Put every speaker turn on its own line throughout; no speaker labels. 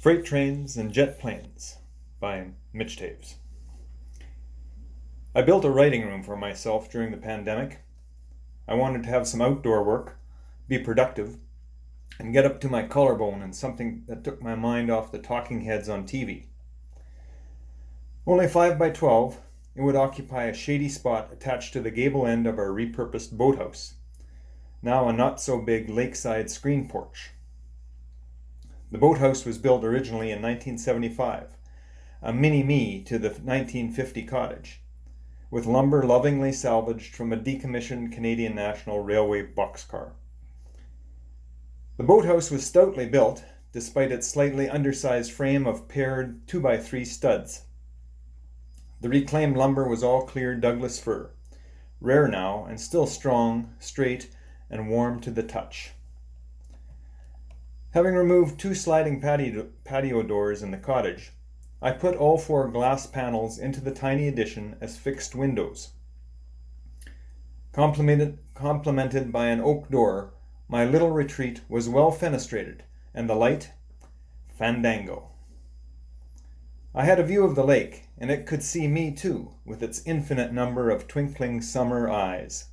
Freight Trains and Jet Planes by Mitch Taves. I built a writing room for myself during the pandemic. I wanted to have some outdoor work, be productive, and get up to my collarbone in something that took my mind off the talking heads on TV. Only 5 by 12, it would occupy a shady spot attached to the gable end of our repurposed boathouse, now a not-so-big lakeside screen porch. The boathouse was built originally in 1975, a mini-me to the 1950 cottage, with lumber lovingly salvaged from a decommissioned Canadian National Railway boxcar. The boathouse was stoutly built, despite its slightly undersized frame of paired 2x3 studs. The reclaimed lumber was all clear Douglas fir, rare now and still strong, straight, and warm to the touch. Having removed 2 sliding patio doors in the cottage, I put all 4 glass panels into the tiny addition as fixed windows. Complemented by an oak door, my little retreat was well fenestrated, and the light, fandango. I had a view of the lake, and it could see me too, with its infinite number of twinkling summer eyes.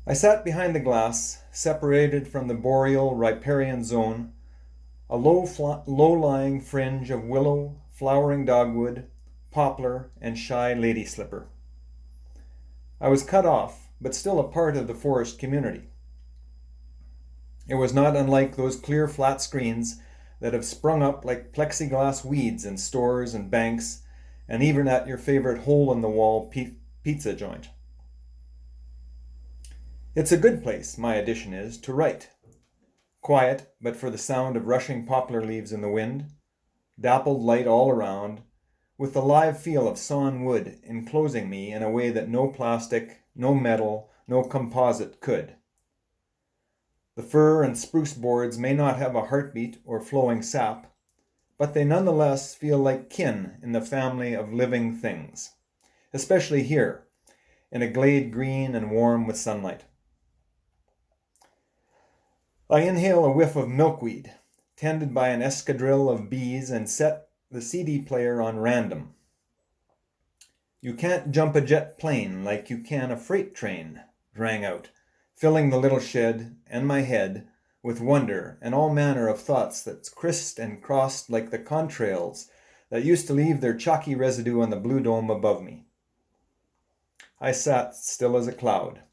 I sat behind the glass, separated from the boreal riparian zone, a low-lying fringe of willow, flowering dogwood, poplar, and shy lady slipper. I was cut off, but still a part of the forest community. It was not unlike those clear flat screens that have sprung up like plexiglass weeds in stores and banks, and even at your favorite hole-in-the-wall pizza joint. It's a good place, my addition is, to write. Quiet, but for the sound of rushing poplar leaves in the wind, dappled light all around, with the live feel of sawn wood enclosing me in a way that no plastic, no metal, no composite could. The fir and spruce boards may not have a heartbeat or flowing sap, but they nonetheless feel like kin in the family of living things, especially here, in a glade green and warm with sunlight. I inhale a whiff of milkweed, tended by an escadrille of bees, and set the CD player on random. "You can't jump a jet plane like you can a freight train," rang out, filling the little shed and my head with wonder and all manner of thoughts that crisped and crossed like the contrails that used to leave their chalky residue on the blue dome above me. I sat still as a cloud.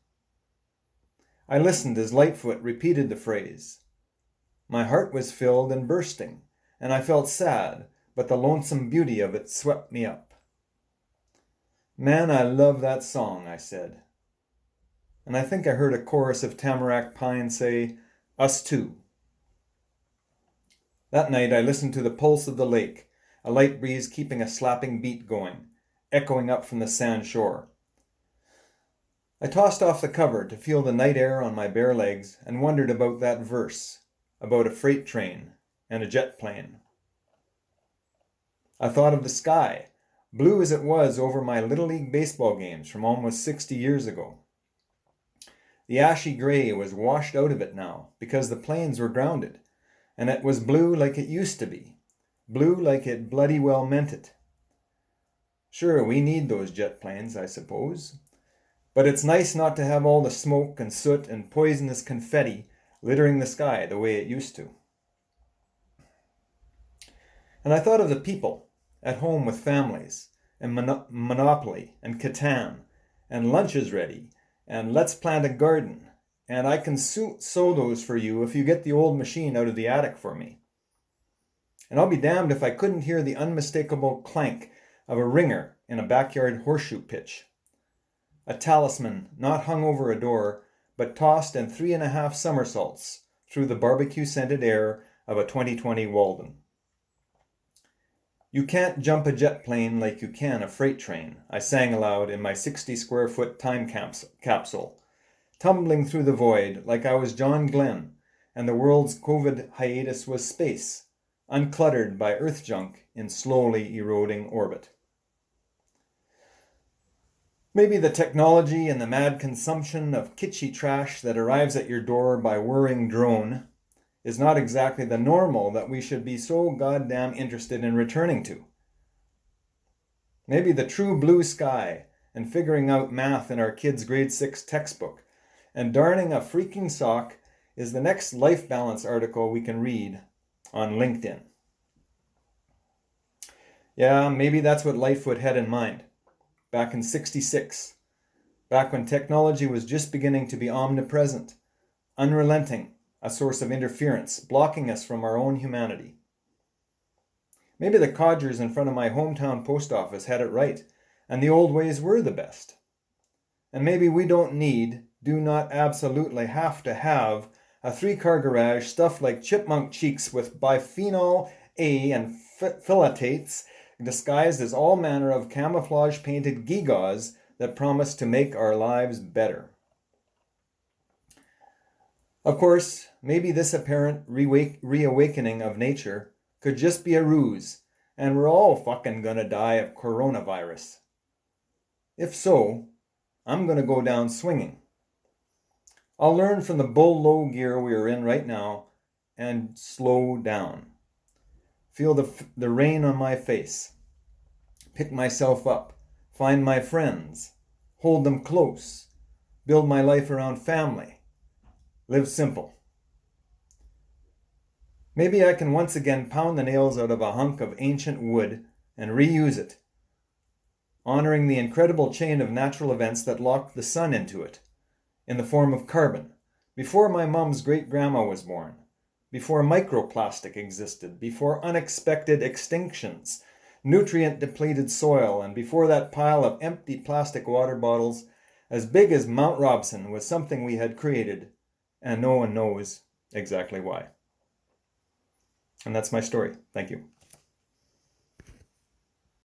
I listened as Lightfoot repeated the phrase. My heart was filled and bursting, and I felt sad, but the lonesome beauty of it swept me up. "Man, I love that song," I said. And I think I heard a chorus of tamarack pine say, "Us too." That night I listened to the pulse of the lake, a light breeze keeping a slapping beat going, echoing up from the sand shore. I tossed off the cover to feel the night air on my bare legs and wondered about that verse, about a freight train and a jet plane. I thought of the sky, blue as it was over my Little League baseball games from almost 60 years ago. The ashy gray was washed out of it now because the planes were grounded, and it was blue like it used to be, blue like it bloody well meant it. Sure, we need those jet planes, I suppose. But it's nice not to have all the smoke and soot and poisonous confetti littering the sky the way it used to. And I thought of the people at home with families, and Monopoly, and Catan, and lunches ready, and let's plant a garden, and I can sow those for you if you get the old machine out of the attic for me. And I'll be damned if I couldn't hear the unmistakable clank of a ringer in a backyard horseshoe pitch. A talisman not hung over a door, but tossed in 3.5 somersaults through the barbecue-scented air of a 2020 Walden. "You can't jump a jet plane like you can a freight train," I sang aloud in my 60-square-foot time capsule, tumbling through the void like I was John Glenn, and the world's COVID hiatus was space, uncluttered by Earth junk in slowly eroding orbit. Maybe the technology and the mad consumption of kitschy trash that arrives at your door by whirring drone is not exactly the normal that we should be so goddamn interested in returning to. Maybe the true blue sky and figuring out math in our kids' grade 6 textbook and darning a freaking sock is the next life balance article we can read on LinkedIn. Yeah, maybe that's what Lightfoot had in mind back in '66, back when technology was just beginning to be omnipresent, unrelenting, a source of interference, blocking us from our own humanity. Maybe the codgers in front of my hometown post office had it right, and the old ways were the best. And maybe we do not absolutely have to have a 3-car garage stuffed like chipmunk cheeks with bisphenol A and phthalates disguised as all manner of camouflage-painted gewgaws that promise to make our lives better. Of course, maybe this apparent reawakening of nature could just be a ruse, and we're all fucking gonna die of coronavirus. If so, I'm gonna go down swinging. I'll learn from the bull low gear we are in right now and slow down. Feel the rain on my face. Pick myself up. Find my friends. Hold them close. Build my life around family. Live simple. Maybe I can once again pound the nails out of a hunk of ancient wood and reuse it, honoring the incredible chain of natural events that locked the sun into it, in the form of carbon, before my mom's great-grandma was born, before microplastic existed, before unexpected extinctions, nutrient-depleted soil, and before that pile of empty plastic water bottles as big as Mount Robson was something we had created, and no one knows exactly why. And that's my story. Thank you.